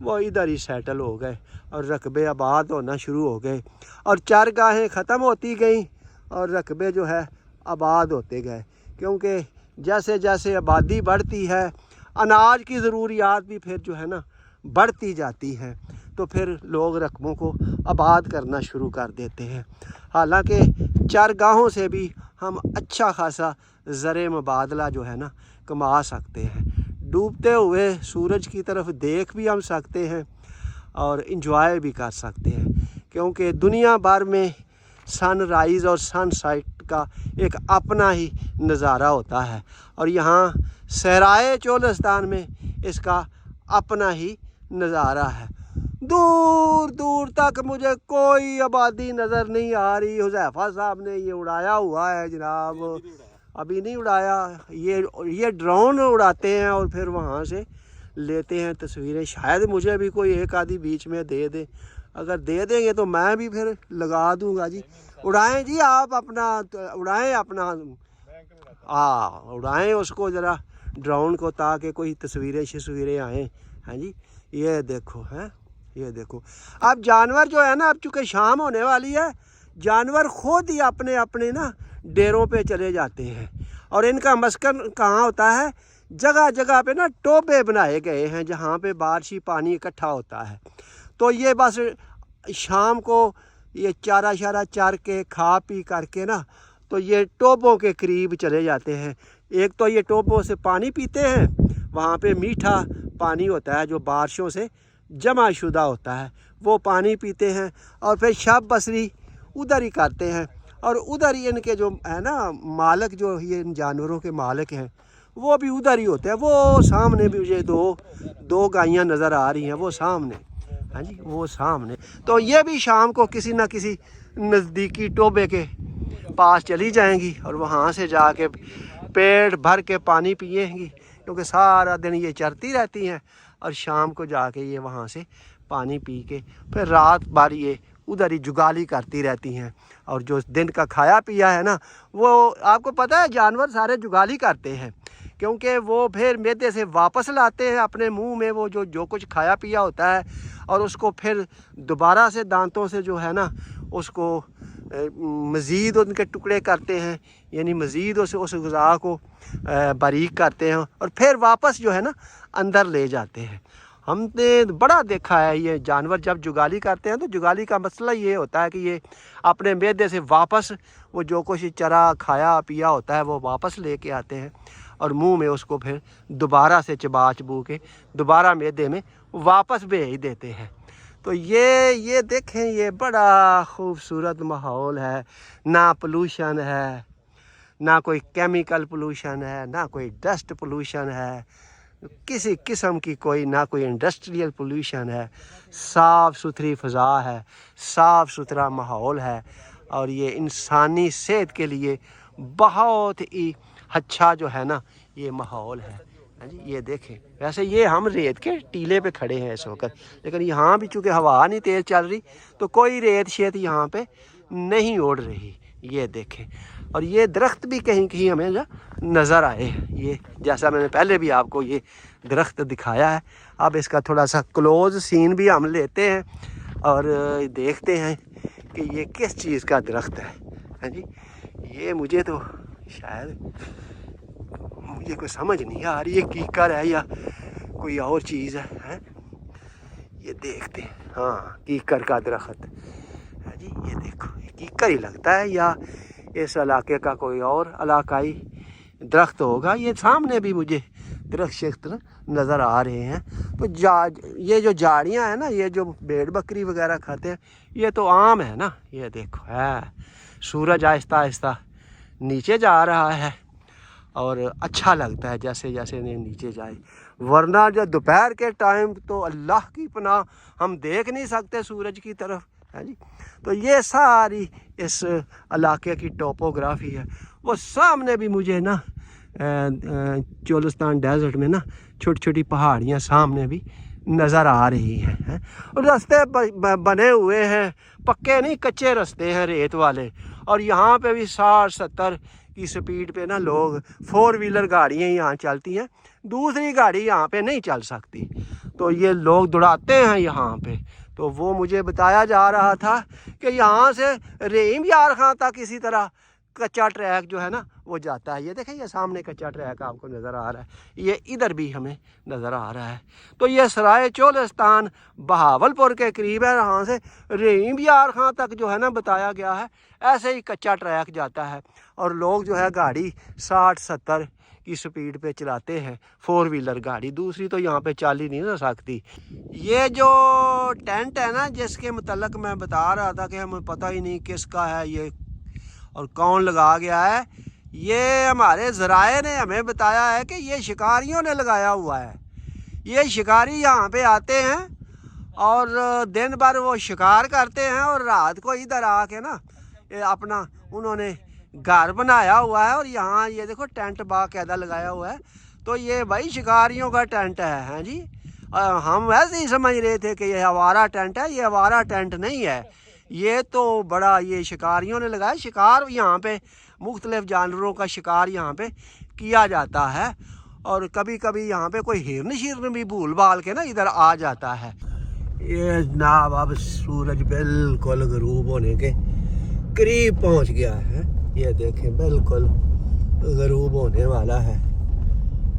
وہ ادھر ہی سیٹل ہو گئے اور رقبے آباد ہونا شروع ہو گئے اور چرگاہیں ختم ہوتی گئیں اور رقبے جو ہے آباد ہوتے گئے، کیونکہ جیسے جیسے آبادی بڑھتی ہے اناج کی ضروریات بھی پھر جو ہے نا بڑھتی جاتی ہے، تو پھر لوگ رقبوں کو آباد کرنا شروع کر دیتے ہیں۔ حالانکہ چرگاہوں سے بھی ہم اچھا خاصا زر مبادلہ جو ہے نا کما سکتے ہیں، ڈوبتے ہوئے سورج کی طرف دیکھ بھی ہم سکتے ہیں اور انجوائے بھی کر سکتے ہیں، کیونکہ دنیا بھر میں سن رائز اور سن سائٹ کا ایک اپنا ہی نظارہ ہوتا ہے، اور یہاں صحرائے چولستان میں اس کا اپنا ہی نظارہ ہے۔ دور دور تک مجھے کوئی آبادی نظر نہیں آ رہی۔ حذیفہ صاحب نے یہ اڑایا ہوا ہے جناب، ابھی نہیں اڑایا، یہ ڈرون اڑاتے ہیں اور پھر وہاں سے لیتے ہیں تصویریں۔ شاید مجھے بھی کوئی ایک آدھی بیچ میں دے دے، اگر دے دیں گے تو میں بھی پھر لگا دوں گا جی۔ اڑائیں جی، آپ اپنا اڑائیں، اپنا اڑائیں اس کو ذرا ڈرون کو، تاکہ کوئی تصویریں آئیں۔ ہاں جی، یہ دیکھو ہے، یہ دیکھو۔ اب جانور جو ہے نا، اب چونکہ شام ہونے والی ہے، جانور خود ہی اپنے اپنے نا ڈیروں پہ چلے جاتے ہیں، اور ان کا مسکن کہاں ہوتا ہے؟ جگہ جگہ پہ نا ٹوبے بنائے گئے ہیں جہاں پہ بارشی پانی اکٹھا ہوتا ہے، تو یہ بس شام کو یہ چارہ شارہ چر کے کھا پی کر کے نا تو یہ ٹوبوں کے قریب چلے جاتے ہیں۔ ایک تو یہ ٹوبوں سے پانی پیتے ہیں، وہاں پہ میٹھا پانی ہوتا ہے جو بارشوں سے جمع شدہ ہوتا ہے، وہ پانی پیتے ہیں، اور پھر شب بسری ادھر ہی کرتے ہیں، اور ادھر ہی ان کے جو ہے نا مالک، جو یہ ان جانوروں کے مالک ہیں، وہ بھی ادھر ہی ہوتے ہیں۔ وہ سامنے بھی مجھے دو گائیاں نظر آ رہی ہیں، وہ سامنے، ہاں جی، وہ سامنے۔ تو یہ بھی شام کو کسی نہ کسی نزدیکی ٹوبے کے پاس چلی جائیں گی اور وہاں سے جا کے پیٹ بھر کے پانی پئیں گی، کیونکہ سارا دن یہ چرتی رہتی ہیں، اور شام کو جا کے یہ وہاں سے پانی پی کے پھر رات بھر یہ ادھر ہی جگالی کرتی رہتی ہیں، اور جو دن کا کھایا پیا ہے نا، وہ آپ کو پتہ ہے جانور سارے جگالی کرتے ہیں، کیونکہ وہ پھر معدے سے واپس لاتے ہیں اپنے منہ میں وہ جو کچھ کھایا پیا ہوتا ہے، اور اس کو پھر دوبارہ سے دانتوں سے جو ہے نا اس کو مزید ان کے ٹکڑے کرتے ہیں، یعنی مزید اس غذا کو باریک کرتے ہیں، اور پھر واپس جو ہے نا اندر لے جاتے ہیں۔ ہم نے بڑا دیکھا ہے یہ جانور جب جگالی کرتے ہیں تو جگالی کا مسئلہ یہ ہوتا ہے کہ یہ اپنے معدے سے واپس وہ جو کچھ چرا کھایا پیا ہوتا ہے وہ واپس لے کے آتے ہیں، اور منہ میں اس کو پھر دوبارہ سے چبا چبو کے دوبارہ معدے میں واپس بھیج دیتے ہیں۔ تو یہ دیکھیں، یہ بڑا خوبصورت ماحول ہے، نہ پولوشن ہے، نہ کوئی کیمیکل پولوشن ہے، نہ کوئی ڈسٹ پولوشن ہے، کسی قسم کی نہ کوئی انڈسٹریل پولوشن ہے، صاف ستھری فضا ہے، صاف ستھرا ماحول ہے، اور یہ انسانی صحت کے لیے بہت ہی اچھا جو ہے نا یہ ماحول ہے۔ جی یہ دیکھیں، ویسے یہ ہم ریت کے ٹیلے پہ کھڑے ہیں اس وقت، لیکن یہاں بھی چونکہ ہوا نہیں تیز چل رہی تو کوئی ریت شیت یہاں پہ نہیں اڑ رہی۔ یہ دیکھیں، اور یہ درخت بھی کہیں کہیں ہمیں نظر آئے، یہ جیسا میں نے پہلے بھی آپ کو یہ درخت دکھایا ہے۔ اب اس کا تھوڑا سا کلوز سین بھی ہم لیتے ہیں اور دیکھتے ہیں کہ یہ کس چیز کا درخت ہے۔ ہاں جی، یہ مجھے تو شاید مجھے کوئی سمجھ نہیں آ رہی، یہ کیکر ہے یا کوئی اور چیز ہے۔ یہ دیکھتے ہیں، ہاں کیکر کا درخت ہے جی، یہ دیکھو یہ کیکر ہی لگتا ہے، یا اس علاقے کا کوئی اور علاقائی درخت ہوگا۔ یہ سامنے بھی مجھے درخت شخت نظر آ رہے ہیں۔ تو یہ جو جھاڑیاں ہیں نا، یہ جو بھیڑ بکری وغیرہ کھاتے ہیں، یہ تو عام ہے نا۔ یہ دیکھو ہے، سورج آہستہ آہستہ نیچے جا رہا ہے، اور اچھا لگتا ہے جیسے جیسے نیچے جائے، ورنہ جب دوپہر کے ٹائم تو اللہ کی پناہ ہم دیکھ نہیں سکتے سورج کی طرف ہے جی۔ تو یہ ساری اس علاقے کی ٹوپوگرافی ہے۔ وہ سامنے بھی مجھے نا چولستان ڈیزرٹ میں نا چھوٹی چھوٹی پہاڑیاں سامنے بھی نظر آ رہی ہیں، اور راستے بنے ہوئے ہیں، پکے نہیں کچے راستے ہیں ریت والے، اور یہاں پہ بھی 60-70 کی سپیڈ پہ نا لوگ 4 ویلر گاڑیاں یہاں چلتی ہیں، دوسری گاڑی یہاں پہ نہیں چل سکتی۔ تو یہ لوگ دوڑاتے ہیں یہاں پہ. تو وہ مجھے بتایا جا رہا تھا کہ یہاں سے رحیم یار خان تک اسی طرح کچا ٹریک جو ہے نا وہ جاتا ہے. یہ دیکھیں یہ سامنے کچا ٹریک آپ کو نظر آ رہا ہے, یہ ادھر بھی ہمیں نظر آ رہا ہے. تو یہ سرائے چولستان بہاولپور کے قریب ہے. یہاں سے رحیم یار خان تک جو ہے نا بتایا گیا ہے ایسے ہی کچا ٹریک جاتا ہے, اور لوگ جو ہے گاڑی 60-70 کی سپیڈ پہ چلاتے ہیں, 4 ویلر گاڑی. دوسری تو یہاں پہ چل ہی نہیں نہ سکتی. یہ جو ٹینٹ ہے نا جس کے متعلق میں بتا رہا تھا کہ ہمیں پتہ ہی نہیں کس کا ہے یہ اور کون لگا گیا ہے, یہ ہمارے ذرائع نے ہمیں بتایا ہے کہ یہ شکاریوں نے لگایا ہوا ہے. یہ شکاری یہاں پہ آتے ہیں اور دن بھر وہ شکار کرتے ہیں اور رات کو ادھر آ کے نا اپنا انہوں نے گھر بنایا ہوا ہے. اور یہاں یہ دیکھو ٹینٹ باقاعدہ لگایا ہوا ہے. تو یہ بھائی شکاریوں کا ٹینٹ ہے. ہاں جی, ہم ویسے ہی سمجھ رہے تھے کہ یہ آوارہ ٹینٹ ہے. یہ آوارہ ٹینٹ نہیں ہے, یہ تو بڑا یہ شکاریوں نے لگایا. شکار یہاں پہ مختلف جانوروں کا شکار یہاں پہ کیا جاتا ہے, اور کبھی کبھی یہاں پہ کوئی ہرن شرن بھی بھول بھال کے نا ادھر آ جاتا ہے. یہ جناب اب سورج بالکل غروب ہونے کے قریب پہنچ گیا ہے. یہ دیکھیں بالکل غروب ہونے والا ہے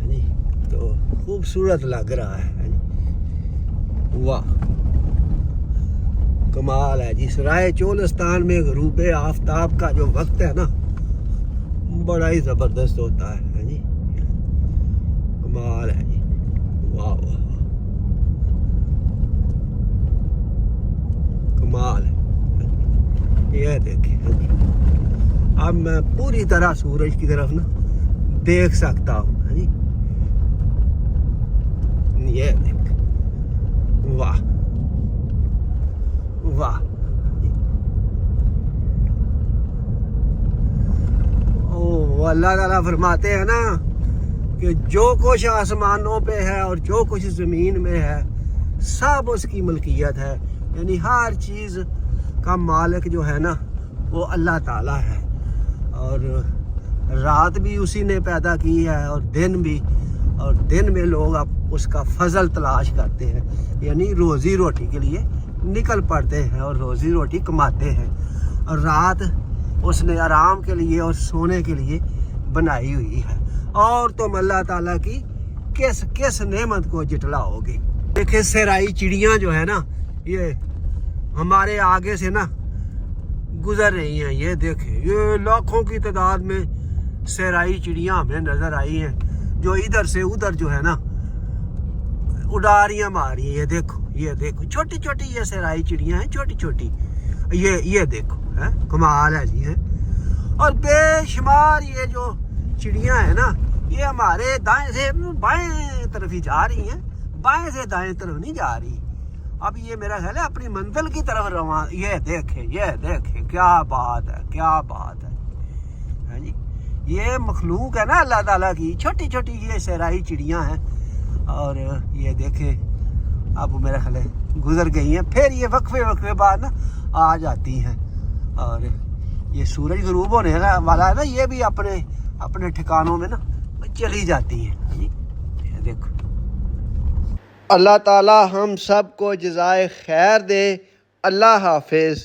جی. تو خوبصورت لگ رہا ہے جی. واہ کمال ہے جی. سرائے چولستان میں غروب آفتاب کا جو وقت ہے نا بڑا ہی زبردست ہوتا ہے جی. کمال ہے جی. واہ واہ کمال ہے. یہ دیکھیں جی, اب میں پوری طرح سورج کی طرف نا دیکھ سکتا ہوں جی. یہ دیکھ, واہ واہ. او اللہ تعالیٰ فرماتے ہیں نا کہ جو کچھ آسمانوں پہ ہے اور جو کچھ زمین میں ہے سب اس کی ملکیت ہے. یعنی ہر چیز کا مالک جو ہے نا وہ اللہ تعالیٰ ہے. اور رات بھی اسی نے پیدا کی ہے اور دن بھی, اور دن میں لوگ اب اس کا فضل تلاش کرتے ہیں. یعنی روزی روٹی کے لیے نکل پڑتے ہیں اور روزی روٹی کماتے ہیں. اور رات اس نے آرام کے لیے اور سونے کے لیے بنائی ہوئی ہے. اور تم اللہ تعالیٰ کی کس کس نعمت کو جٹلاؤ گے. دیکھیں صحرائی چڑیاں جو ہے نا یہ ہمارے آگے سے نا گزر رہی ہیں. یہ دیکھیں یہ لاکھوں کی تعداد میں صحرائی چڑیاں ہمیں نظر آئی ہیں جو ادھر سے ادھر جو ہے نا اڈاریاں مار رہی ہیں. یہ دیکھو, یہ دیکھو چھوٹی چھوٹی یہ صحرائی چڑیاں ہیں, چھوٹی چھوٹی. یہ دیکھو ہے, کمال ہے جی. ہے اور بے شمار یہ جو چڑیاں ہیں نا یہ ہمارے دائیں سے بائیں طرف ہی جا رہی ہیں, بائیں سے دائیں طرف نہیں جا رہی. اب یہ میرا خیال ہے اپنی منزل کی طرف رواں. یہ دیکھیں کیا بات ہے, کیا بات ہے جی. یہ مخلوق ہے نا اللہ تعالیٰ کی, چھوٹی چھوٹی یہ صحرائی چڑیاں ہیں. اور یہ دیکھیں اب میرا خیال ہے گزر گئی ہیں, پھر یہ وقفے بعد نا آ جاتی ہیں. اور یہ سورج غروب ہونے والا ہے نا, یہ بھی اپنے ٹھکانوں میں نا چلی جاتی ہیں جی. یہ دیکھو. اللہ تعالی ہم سب کو جزائے خیر دے. اللہ حافظ.